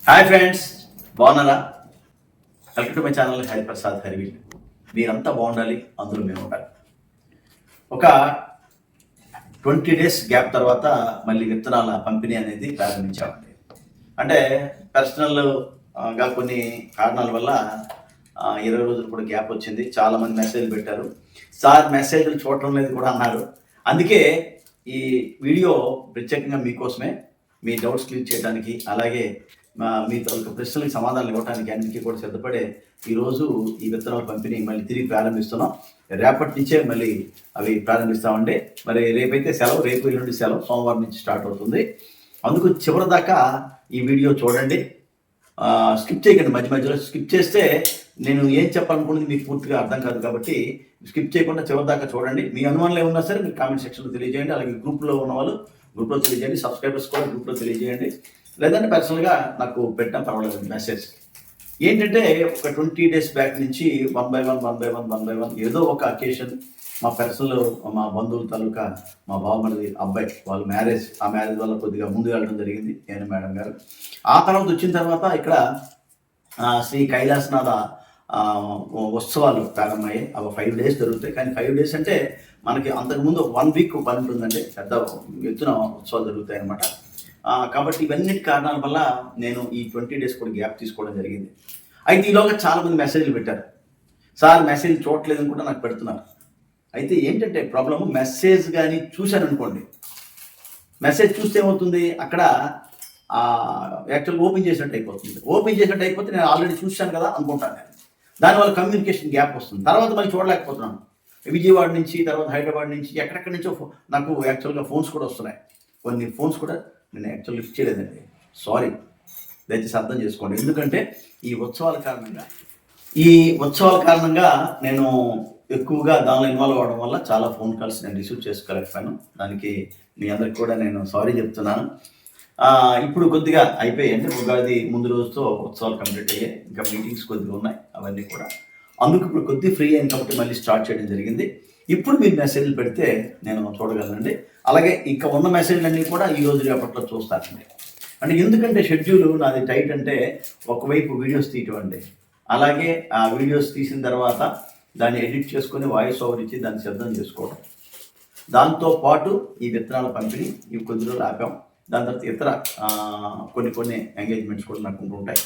Hi friends, బాగున్నారా? Welcome to my channel Hariprasad హరివి. మీరంతా బాగుండాలి, అందులో మేము ఉండాలి. ఒక 20 days గ్యాప్ తర్వాత మళ్ళీ విత్తనాల పంపిణీ అనేది ప్రారంభించామండి. అంటే పర్సనల్గా కొన్ని కారణాల వల్ల 20 రోజులు కూడా గ్యాప్ వచ్చింది. చాలామంది మెసేజ్లు పెట్టారు, సార్ మెసేజ్లు చూడటం లేదు కూడా అన్నారు. అందుకే ఈ వీడియో ప్రత్యేకంగా మీకోసమే, మీ డౌట్స్ క్లియర్ చేయడానికి, అలాగే మీ తాలూకు ప్రశ్నలకు సమాధానాలు ఇవ్వడానికి అన్నిటికీ కూడా సిద్ధపడే ఈరోజు ఈ విత్తనాల పంపిణీ మళ్ళీ తిరిగి ప్రారంభిస్తున్నాం. రేపటి నుంచే మళ్ళీ అవి ప్రారంభిస్తామండి. మరి రేపైతే సెలవు, రేపు ఎల్లుండి సెలవు, సోమవారం నుంచి స్టార్ట్ అవుతుంది. అందుకు చివరి దాకా ఈ వీడియో చూడండి, స్కిప్ చేయకండి. మధ్య మధ్యలో స్కిప్ చేస్తే నేను ఏం చెప్పాలనుకున్నది మీకు పూర్తిగా అర్థం కాదు. కాబట్టి స్కిప్ చేయకుండా చివరి దాకా చూడండి. మీ అనుమానాలు ఏమన్నా సరే మీరు కామెంట్ సెక్షన్లో తెలియజేయండి. అలాగే గ్రూప్లో ఉన్న వాళ్ళు గ్రూప్లో తెలియజేయండి, సబ్స్క్రైబర్స్ కూడా గ్రూప్లో తెలియజేయండి. లేదంటే పర్సనల్గా నాకు పెట్టినా పర్వాలేదు మెసేజ్. ఏంటంటే ఒక 20 days బ్యాక్ నుంచి వన్ బై వన్ ఏదో ఒక అకేషన్, మా పర్సనల్, మా బంధువుల తాలూకా, మా బావమరిది అబ్బాయి వాళ్ళ మ్యారేజ్, ఆ మ్యారేజ్ వల్ల కొద్దిగా ముందు వెళ్ళడం జరిగింది నేను మేడం గారు. ఆ తర్వాత వచ్చిన తర్వాత ఇక్కడ శ్రీ కైలాసనాథ ఉత్సవాలు ప్రారంభమయ్యాయి. అవి 5 days జరుగుతాయి. కానీ 5 days అంటే మనకి అంతకుముందు 1 week పని ఉంటుందండి. పెద్ద ఎత్తున ఉత్సవాలు జరుగుతాయి అన్నమాట. కాబట్టి ఇవన్నిటి కారణాల వల్ల నేను ఈ 20 days కూడా గ్యాప్ తీసుకోవడం జరిగింది. అయితే ఈలోగా చాలామంది మెసేజ్లు పెట్టారు, సార్ మెసేజ్ చూడట్లేదని కూడా నాకు పెడుతున్నారు. అయితే ఏంటంటే ప్రాబ్లము, మెసేజ్ కానీ చూశాను అనుకోండి, మెసేజ్ చూస్తే ఏమవుతుంది, అక్కడ యాక్చువల్గా ఓపెన్ చేసినట్టు అయిపోతుంది. ఓపెన్ చేసినట్టు అయిపోతే నేను ఆల్రెడీ చూశాను కదా అనుకుంటాను నేను. దానివల్ల కమ్యూనికేషన్ గ్యాప్ వస్తుంది. తర్వాత మళ్ళీ చూడలేకపోతున్నాను. విజయవాడ నుంచి, తర్వాత హైదరాబాద్ నుంచి, ఎక్కడెక్కడి నుంచో నాకు యాక్చువల్గా ఫోన్స్ కూడా వస్తున్నాయి. కొన్ని ఫోన్స్ కూడా నేను యాక్చువల్ లిఫ్ట్ చేయలేదండి, సారీ, దయచేసి అర్థం చేసుకోండి. ఎందుకంటే ఈ ఉత్సవాల కారణంగా నేను ఎక్కువగా దానిలో ఇన్వాల్వ్ అవ్వడం వల్ల చాలా ఫోన్ కాల్స్ నేను రిసీవ్ చేసుకోలేకపోయాను. దానికి మీ అందరికి కూడా నేను సారీ చెప్తున్నాను. ఇప్పుడు కొద్దిగా అయిపోయాయండి. ఉగాది ముందు రోజుతో ఉత్సవాలు కంప్లీట్ అయ్యాయి. ఇంకా మీటింగ్స్ కొద్దిగా ఉన్నాయి, అవన్నీ కూడా. అందుకు ఇప్పుడు కొద్దిగా ఫ్రీ అయింది కాబట్టి మళ్ళీ స్టార్ట్ చేయడం జరిగింది. ఇప్పుడు మీరు మెసేజ్లు పెడితే నేను చూడగలనండి. అలాగే ఇంకా ఉన్న మెసేజ్లన్నీ కూడా ఈ రోజు రేపట్లో చూస్తానండి. అంటే ఎందుకంటే షెడ్యూల్ నాది టైట్. అంటే ఒకవైపు వీడియోస్ తీయటం అండి, అలాగే ఆ వీడియోస్ తీసిన తర్వాత దాన్ని ఎడిట్ చేసుకొని వాయిస్ ఓవర్ ఇచ్చి దాన్ని సిద్ధం చేసుకోవడం, దాంతోపాటు ఈ విత్తనాల పంపిణీ ఇవి కొద్ది రోజులు ఆపాం. దాని తర్వాత ఇతర కొన్ని ఎంగేజ్మెంట్స్ కూడా నాకు ఉంటుంటాయి.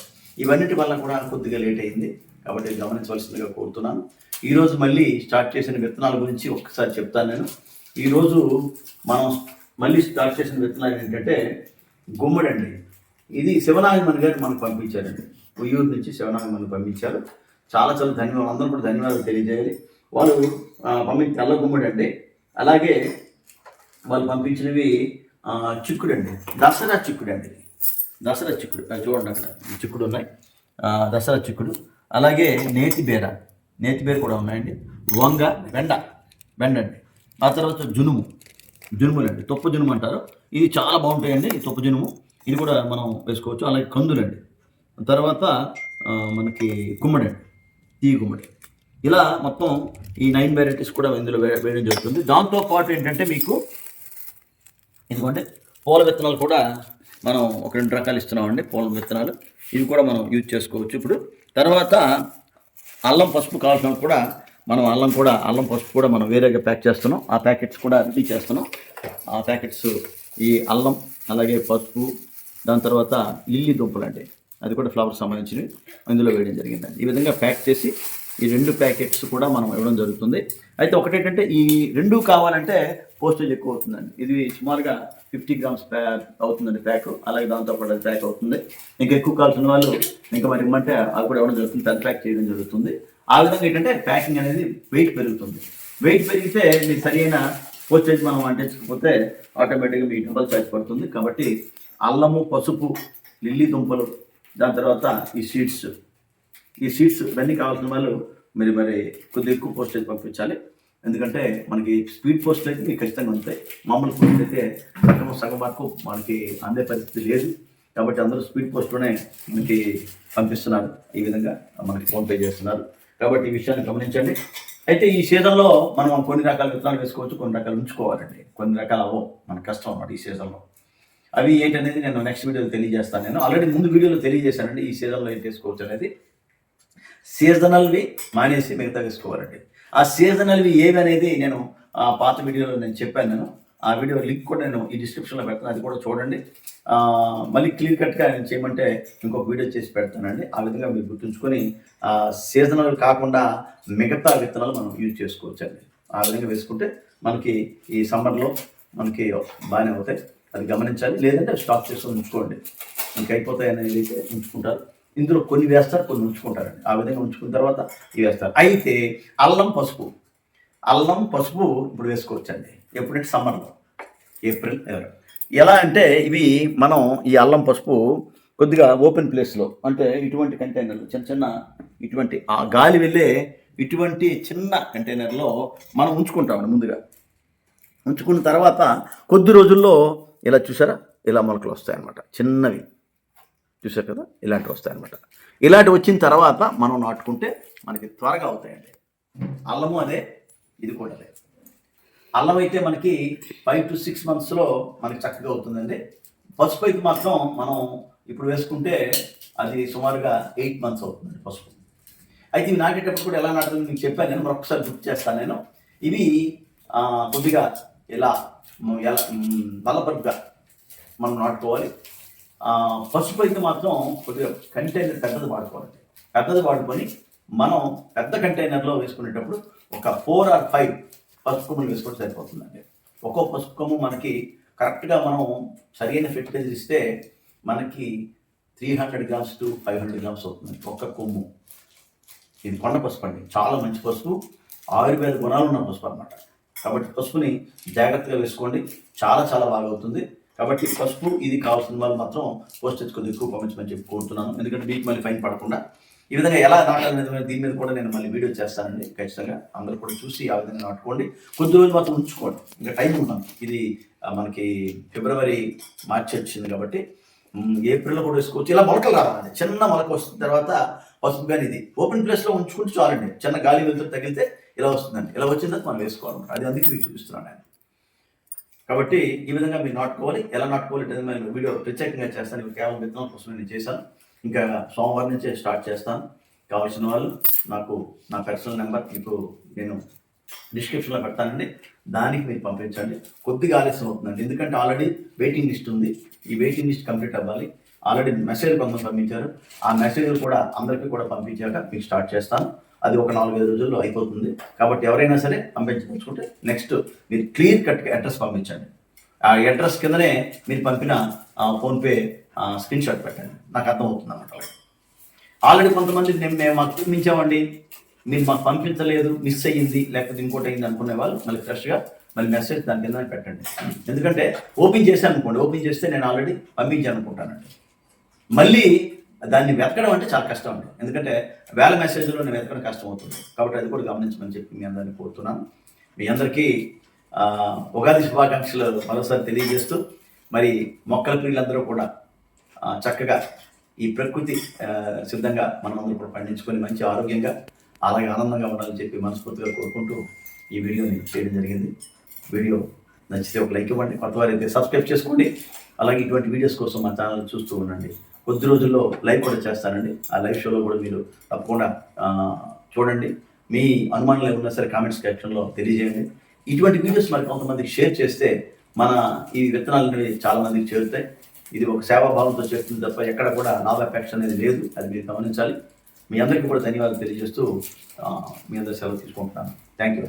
ఇవన్నిటి వల్ల కూడా కొద్దిగా లేట్ అయింది. కాబట్టి గమనించవలసిందిగా కోరుతున్నాను. ఈరోజు మళ్ళీ స్టార్ట్ చేసిన విత్తనాల గురించి ఒక్కసారి చెప్తాను నేను. ఈరోజు మనం మళ్ళీ స్టార్ట్ చేసిన విత్తనాలు ఏంటంటే గుమ్మడి అండి. ఇది శివనాగమణి గారు మనకు పంపించారండి. ఉయ్యూరు నుంచి శివనాగమణి పంపించారు. చాలా ధన్యవాదాలు, అందరూ కూడా ధన్యవాదాలు తెలియజేయాలి. వాళ్ళు తెల్ల గుమ్మడి అండి. అలాగే వాళ్ళు పంపించినవి చిక్కుడు అండి, దసరా చిక్కుడు అండి. దసరా చిక్కుడు చూడండి, అక్కడ చిక్కుడు ఉన్నాయి, దసరా చిక్కుడు. అలాగే నేతి బేర కూడా ఉన్నాయండి. వంగ, బెండ అండి. ఆ తర్వాత జునుములండి, తొప్ప జునుము అంటారు. ఇది చాలా బాగుంటాయండి. ఈ తొప్ప జునుము ఇది కూడా మనం వేసుకోవచ్చు. అలాగే కందులండి. తర్వాత మనకి గుమ్మడి, తీయ గుమ్మడి. ఇలా మొత్తం ఈ 9 varieties కూడా ఇందులో వేయడం జరుగుతుంది. దాంతోపాటు ఏంటంటే మీకు ఎందుకంటే పూల విత్తనాలు కూడా మనం ఒక 2 రకాలు ఇస్తున్నామండి. పూల విత్తనాలు ఇవి కూడా మనం యూజ్ చేసుకోవచ్చు ఇప్పుడు. తర్వాత అల్లం పసుపు కావాల్సిన కూడా మనం అల్లం పసుపు కూడా మనం వేరేగా ప్యాక్ చేస్తున్నాం. ఆ ప్యాకెట్స్ కూడా రెడీ చేస్తున్నాం. ఆ ప్యాకెట్స్ ఈ అల్లం, అలాగే పసుపు, దాని తర్వాత లిల్లీ దుంపలు అండి, అది కూడా ఫ్లవర్ సంబంధించినవి ఇందులో వేయడం జరిగిందండి. ఈ విధంగా ప్యాక్ చేసి ఈ 2 ప్యాకెట్స్ కూడా మనం ఇవ్వడం జరుగుతుంది. అయితే ఒకటేంటంటే ఈ 2 కావాలంటే పోస్టేజ్ ఎక్కువ అవుతుందండి. ఇది సుమారుగా 50 grams అవుతుందండి ప్యాక్. అలాగే దాంతోపాటు అది ప్యాక్ అవుతుంది. ఇంకా ఎక్కువ కావాల్సిన వాళ్ళు ఇంకా మరి ఇమ్మంటే అది కూడా ఇవ్వడం జరుగుతుంది, పెద్ద ప్యాక్ చేయడం జరుగుతుంది. ఆ విధంగా ఏంటంటే ప్యాకింగ్ అనేది వెయిట్ పెరుగుతుంది. వెయిట్ పెరిగితే మీకు సరైన పోస్టేజ్ మనం అంటించకపోతే ఆటోమేటిక్గా మీ డబల్ ఛార్జ్ పడుతుంది. కాబట్టి అల్లము, పసుపు, లిల్లీ దుంపలు, దాని తర్వాత ఈ సీడ్స్ ఇవన్నీ కావాల్సిన వాళ్ళు మీరు మరి కొద్దిగా ఎక్కువ పోస్టేజ్ పంపించాలి. ఎందుకంటే మనకి స్పీడ్ పోస్టులు అయితే మీకు ఖచ్చితంగా ఉంటాయి. మామూలు పోస్టులు అయితే సగం వరకు మనకి అందే పరిస్థితి లేదు. కాబట్టి అందరూ స్పీడ్ పోస్ట్లోనే మనకి పంపిస్తున్నారు. ఈ విధంగా మనకి ఫోన్పే చేస్తున్నారు. కాబట్టి ఈ విషయాన్ని గమనించండి. అయితే ఈ సీజన్లో మనం కొన్ని రకాల విత్తనాలు వేసుకోవచ్చు, కొన్ని రకాలు ఉంచుకోవాలండి. కొన్ని రకాలు అవ్వవు, మన కష్టం అన్నమాట ఈ సీజన్లో. అవి ఏంటనేది నేను నెక్స్ట్ వీడియోలో తెలియజేస్తాను. నేను ఆల్రెడీ ముందు వీడియోలో తెలియజేశానండి ఈ సీజన్లో ఏం చేసుకోవచ్చు అనేది. సీజనల్వి మానేసి మిగతా వేసుకోవాలండి. ఆ సీజనల్వి ఏవి అనేది నేను పాత వీడియోలో నేను చెప్పాను. నేను ఆ వీడియో లింక్ కూడా నేను ఈ డిస్క్రిప్షన్లో పెడతాను, అది కూడా చూడండి. మళ్ళీ క్లియర్ కట్గా నేను చేయమంటే ఇంకొక వీడియో చేసి పెడతానండి. ఆ విధంగా మీరు గుర్తుంచుకొని సీజనల్ కాకుండా మిగతా విత్తనాలు మనం యూజ్ చేసుకోవచ్చండి. ఆ విధంగా వేసుకుంటే మనకి ఈ సమ్మర్లో మనకి బాగానే అవుతాయి. అది గమనించాలి. లేదంటే స్టాక్ చేసుకొని ఉంచుకోండి. మనకి అయిపోతాయి అనేది అయితే ఉంచుకుంటారు. ఇందులో కొన్ని వేస్తారు, కొన్ని ఉంచుకుంటారండి. ఆ విధంగా ఉంచుకున్న తర్వాత ఇవి వేస్తారు. అయితే అల్లం పసుపు ఇప్పుడు వేసుకోవచ్చండి. ఎప్పుడంటే సమ్మర్లో ఏప్రిల్ ఎలా అంటే ఇవి మనం ఈ అల్లం పసుపు కొద్దిగా ఓపెన్ ప్లేస్లో, అంటే ఇటువంటి కంటైనర్లు చిన్న ఇటువంటి ఆ గాలి వెళ్ళే ఇటువంటి చిన్న కంటైనర్లో మనం ఉంచుకుంటామండి. ముందుగా ఉంచుకున్న తర్వాత కొద్ది రోజుల్లో ఇలా చూసారా, ఇలా మొలకలు వస్తాయన్నమాట. చిన్నవి చూసారు కదా, ఇలాంటివి వస్తాయన్నమాట. ఇలాంటివి వచ్చిన తర్వాత మనం నాటుకుంటే మనకి త్వరగా అవుతాయండి. అల్లము అదే, ఇది కూడా అదే. అల్లం అయితే మనకి 5 to 6 monthsలో మనకి చక్కగా అవుతుందండి. పసుపు అయితే మాత్రం మనం ఇప్పుడు వేసుకుంటే అది సుమారుగా 8 months అవుతుందండి పసుపు. అయితే ఇవి నాటేటప్పుడు కూడా ఎలా నాటుతుంది మీకు చెప్పాను నేను, మరొకసారి గుర్తు చేస్తాను నేను. ఇవి కొద్దిగా ఎలా బలపరుగా మనం నాటుకోవాలి. పసుపు అయితే మాత్రం కొద్దిగా కంటైనర్ పెద్దది వాడుకొని మనం పెద్ద కంటైనర్లో వేసుకునేటప్పుడు ఒక 4 or 5 పసుపు కొమ్ములు వేసుకుంటే సరిపోతుందండి. ఒక్కో పసుపు కొమ్ము మనకి కరెక్ట్గా మనం సరైన ఫెర్టిలైజర్ ఇస్తే మనకి 300 grams to 500 grams అవుతుంది ఒక్క కొమ్ము. ఇది కొండ పసుపు అండి, చాలా మంచి పసుపు, ఆయుర్వేద గుణాలు ఉన్న పసుపు అన్నమాట. కాబట్టి పసుపుని జాగ్రత్తగా వేసుకోండి, చాలా చాలా బాగా అవుతుంది. కాబట్టి పసుపు ఇది కావాల్సిన వాళ్ళు మాత్రం పోస్టేజ్ కొద్దిగా ఎక్కువ పంపించమని చెప్పి కోరుతున్నాను. ఎందుకంటే మీకు మళ్ళీ ఫైన్ పడకుండా. ఈ విధంగా ఎలా నాటాలనేది దీని మీద కూడా నేను మళ్ళీ వీడియో చేస్తానండి. ఖచ్చితంగా అందరూ కూడా చూసి ఆ విధంగా నాటుకోండి. కొద్ది రోజులు మాత్రం ఉంచుకోండి, ఇంకా టైం ఉన్నాం. ఇది మనకి ఫిబ్రవరి మార్చి వచ్చింది కాబట్టి ఏప్రిల్లో కూడా వేసుకోవచ్చు. ఇలా మొలకలు రావాలండి. చిన్న మొలక వస్తున్న తర్వాత పసుపు కానీ ఇది ఓపెన్ ప్లేస్లో ఉంచుకుంటే చాలండి. చిన్న గాలి వెళ్తురు తగిలితే ఇలా వస్తుందండి. ఇలా వచ్చిన తర్వాత మనం వేసుకోవాలన్నమాట. అది అందుకే మీకు చూపిస్తున్నాను నేను. కాబట్టి ఈ విధంగా మీరు నాటుకోవాలి. ఎలా నాటుకోవాలి నేను వీడియో ప్రత్యేకంగా చేస్తాను. ఇప్పుడు కేవలం విత్తనాల కోసం నేను చేశాను. ఇంకా సోమవారం నుంచే స్టార్ట్ చేస్తాను. కావాల్సిన వాళ్ళు నాకు నా పర్సనల్ నెంబర్ మీకు నేను డిస్క్రిప్షన్లో పెడతానండి. దానికి మీరు పంపించండి. కొద్దిగా ఆలస్యం అవుతుందండి, ఎందుకంటే ఆల్రెడీ వెయిటింగ్ లిస్ట్ ఉంది. ఈ వెయిటింగ్ లిస్ట్ కంప్లీట్ అవ్వాలి. ఆల్రెడీ మెసేజ్ కొంతమంది పంపించారు. ఆ మెసేజ్లు కూడా అందరికీ కూడా పంపించాక మీకు స్టార్ట్ చేస్తాను. అది ఒక 4-5 రోజుల్లో అయిపోతుంది. కాబట్టి ఎవరైనా సరే పంపించదలుచుకుంటే నెక్స్ట్ మీరు క్లియర్ కట్గా అడ్రస్ పంపించండి. ఆ అడ్రస్ కిందనే మీరు పంపిన ఫోన్పే స్క్రీన్ షాట్ పెట్టండి, నాకు అర్థమవుతుంది అన్నమాట. ఆల్రెడీ కొంతమంది మేము మాకు చూపించామండి, మీరు మాకు పంపించలేదు, మిస్ అయ్యింది, లేకపోతే ఇంకోటి అయింది అనుకునే వాళ్ళు మళ్ళీ ఫ్రెష్గా మళ్ళీ మెసేజ్ దాని కింద పెట్టండి. ఎందుకంటే ఓపెన్ చేశాను అనుకోండి, ఓపెన్ చేస్తే నేను ఆల్రెడీ పంపించాను అనుకుంటానండి. మళ్ళీ దాన్ని వెతకడం అంటే చాలా కష్టం అండి, ఎందుకంటే వేల మెసేజ్లో నేను వెతకడం కష్టం అవుతుంది. కాబట్టి అది కూడా గమనించమని చెప్పి మీ అందరినీ కోరుతున్నాను. మీ అందరికీ ఉగాది శుభాకాంక్షలు మరోసారి తెలియజేస్తూ, మరి మొక్కల ప్రియులందరూ కూడా చక్కగా ఈ ప్రకృతి సిద్ధంగా మనమందరూ కూడా పండించుకొని మంచి ఆరోగ్యంగా అలాగే ఆనందంగా ఉండాలని చెప్పి మనస్ఫూర్తిగా కోరుకుంటూ ఈ వీడియోని చేయడం జరిగింది. వీడియో నచ్చితే ఒక లైక్ ఇవ్వండి, కొత్త వారు అయితే సబ్స్క్రైబ్ చేసుకోండి. అలాగే ఇటువంటి వీడియోస్ కోసం మా ఛానల్ చూస్తూ ఉండండి. కొద్ది రోజుల్లో లైవ్ కూడా చేస్తానండి. ఆ లైవ్ షోలో కూడా మీరు తప్పకుండా చూడండి. మీ అనుమానాలు ఏమన్నా సరే కామెంట్స్ సెక్షన్లో తెలియజేయండి. ఇటువంటి వీడియోస్ మరి కొంతమందికి షేర్ చేస్తే మన ఈ విత్తనాలు చాలా మందికి చేరుతాయి. ఇది ఒక సేవాభావంతో చేస్తుంది తప్ప ఎక్కడ కూడా లాభాపేక్ష అనేది లేదు, అది మీరు గమనించాలి. మీ అందరికీ కూడా ధన్యవాదాలు తెలియజేస్తూ మీ అందరి సెలవు తీసుకుంటున్నాను. Thank you.